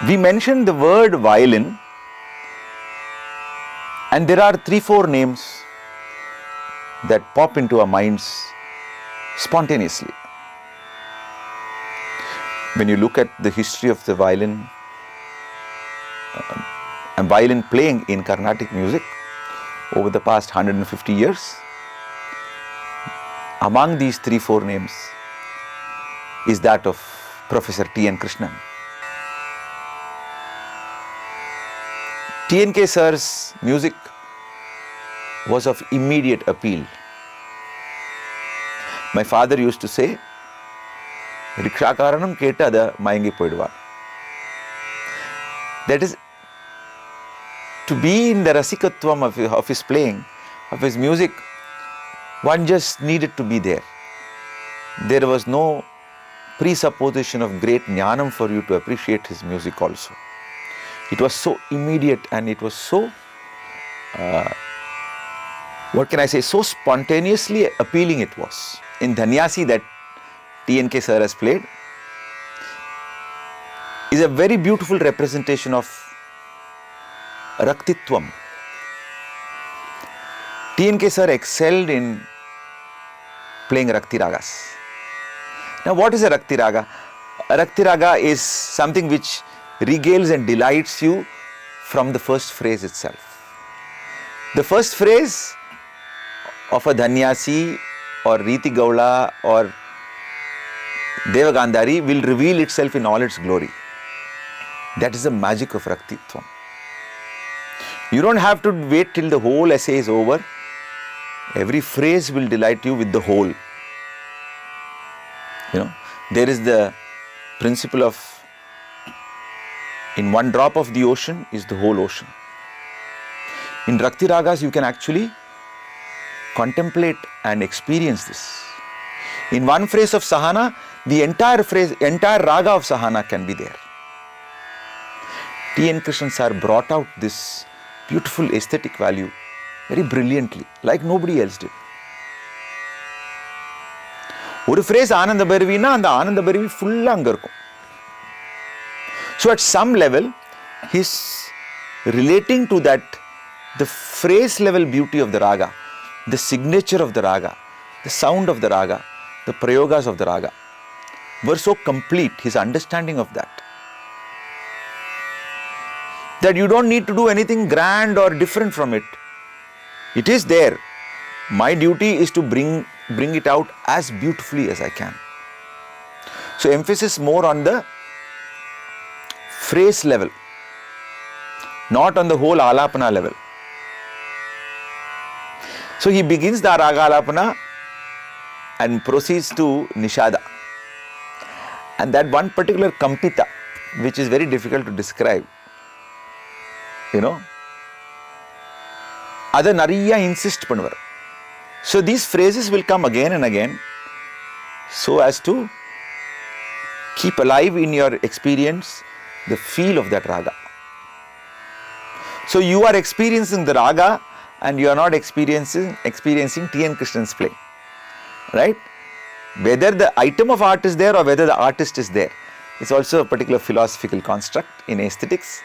We mentioned the word violin, and there are 3-4 names that pop into our minds spontaneously. When you look at the history of the violin and violin playing in Carnatic music over the past 150 years, among these 3-4 names is that of Professor T.N. Krishnan. T.N.K. sir's music was of immediate appeal. My father used to say, Rikshakaranam keta da mayangi poiduva. That is, to be in the rasikatvam of his playing, of his music, one just needed to be there. There was no presupposition of great jnanam for you to appreciate his music also. It was so immediate and it was so, so spontaneously appealing it was. In Dhanyasi that T.N.K. sir has played is a very beautiful representation of Raktitvam. T.N.K. sir excelled in playing Rakti Ragas. Now what is a Rakti Raga? A Rakti Raga is something which regales and delights you from the first phrase itself. The first phrase of a Dhanyasi or Riti Gaula or Devagandhari will reveal itself in all its glory. That is the magic of Raktitvam. You don't have to wait till the whole essay is over. Every phrase will delight you with the whole. You know, there is the principle of in one drop of the ocean is the whole ocean. In Rakti Ragas you can actually contemplate and experience this. In one phrase of Sahana, the entire raga of Sahana can be there. T.N. Krishnan sir brought out this beautiful aesthetic value very brilliantly, like nobody else did. ஒரு phrase Ananda Bhairaviனா அந்த Ananda Bhairavi full-ஆ அங்க இருக்கும். So at some level, he's relating to that, the phrase level beauty of the raga, the signature of the raga, the sound of the raga, the prayogas of the raga were so complete, his understanding of that you don't need to do anything grand or different from it. It is there. My duty is to bring it out as beautifully as I can. So emphasis more on the phrase level, not on the whole alapana level. So he begins the raga alapana and proceeds to nishada. And that one particular kampita, which is very difficult to describe, you know, ada nariya insist pannuvar. So these phrases will come again and again so as to keep alive in your experience the feel of that raga. So you are experiencing the raga and you are not experiencing T.N. Krishnan's play, right? Whether the item of art is there or whether the artist is there, it's also a particular philosophical construct in aesthetics.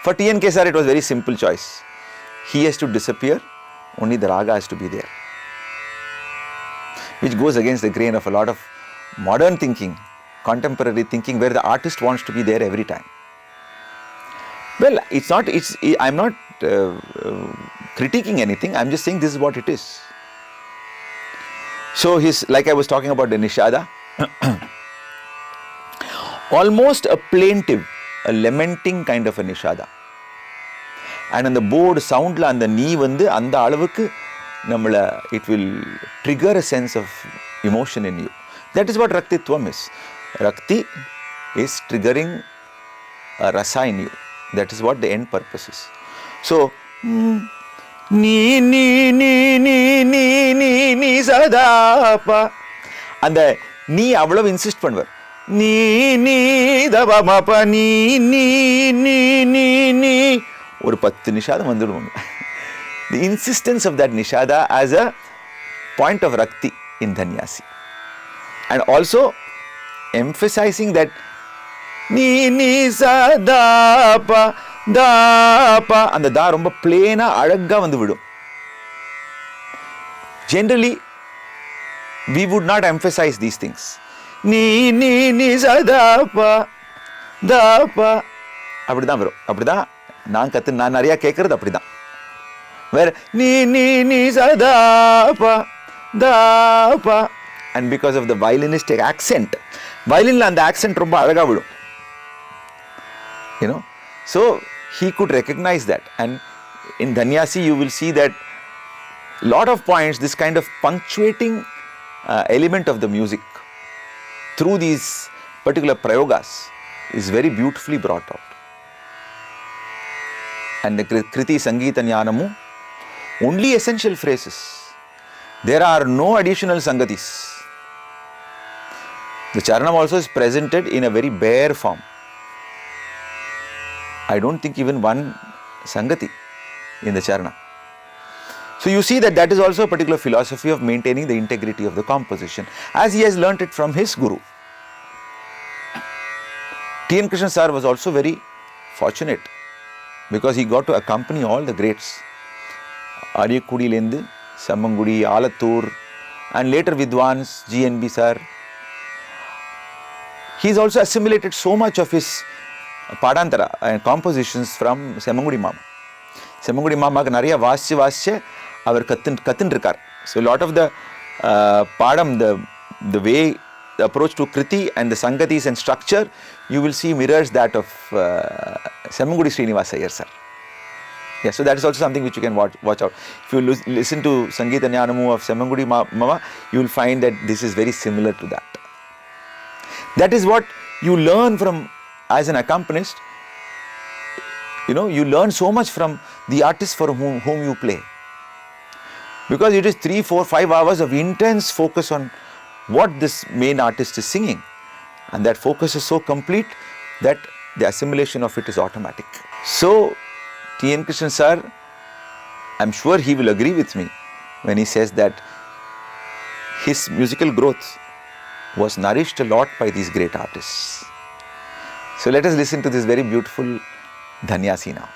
For T.N.K. sir, it was a very simple choice. He has to disappear, only the raga has to be there, which goes against the grain of a lot of modern thinking, contemporary thinking, where the artist wants to be there every time. Well, I'm not critiquing anything, I'm just saying this is what it is. So like I was talking about the nishada, almost a plaintive, a lamenting kind of a nishada. And on the board sound la and the knee vandu and alavukku nammala, it will trigger a sense of emotion in you. That is what Raktitvam is. Rakti is triggering a rasa in you. That is what the end purpose is. So, ni ni ni ni ni ni ni sadapa. And the ni avalav insist pannuvar. Ni ni dava mapa ni ni ni ni ni. ஒரு 10 நிஷாதம் வந்துடும். The insistence of that nishada as a point of rakti in Dhanyasi, and also emphasizing that நீ நீ சதா பா தா பா. அந்த தா ரொம்ப பிளேனா அழகா வந்து விடும். Generally, we would not emphasize these things. நீ நீ நீ சதா பா தா பா அப்படிதான் வரும். அப்படிதான் நான் நிறைய கேட்கறது அப்படிதான். வேற நீ நீ நீ சதா பா தா பா. And because of the violinistic accent, violinல அந்த accent ரொம்ப அழகா விடும். You know, so he could recognize that. And in Dhanyasi you will see that lot of points, this kind of punctuating element of the music through these particular prayogas is very beautifully brought out. And the Kriti Sangeeta Jnanamu, only essential phrases. There are no additional sangatis. The charanam also is presented in a very bare form. I don't think even one sangati in the charana. So you see that that is also a particular philosophy of maintaining the integrity of the composition, as he has learnt it from his guru. T. N. Krishna sir was also very fortunate because he got to accompany all the greats. Ariyakudi Lendu, Sammangudi, Alathur, and later Vidwans, G.N.B. sir. He has also assimilated so much of his padantara and compositions from Semmangudi Mama. Semmangudi Mama ku nariya vaasya our கத்துன்றிருக்கார். So a lot of the padam, the way, the approach to kriti and the sangatis and structure, you will see mirrors that of Semmangudi Srinivasa Iyer sir. Yeah, so that is also something which you can watch out. If you listen to Sangeeta Jnanamu of Semmangudi Mama, you will find that this is very similar to that. That is what you learn from as an accompanist. You know, you learn so much from the artist for whom you play. Because it is 3, 4, 5 hours of intense focus on what this main artist is singing. And that focus is so complete that the assimilation of it is automatic. So, T. N. Krishnan sir, I'm sure he will agree with me when he says that his musical growth was nourished a lot by these great artists. So let us listen to this very beautiful Dhanyasi now.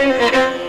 Thank you.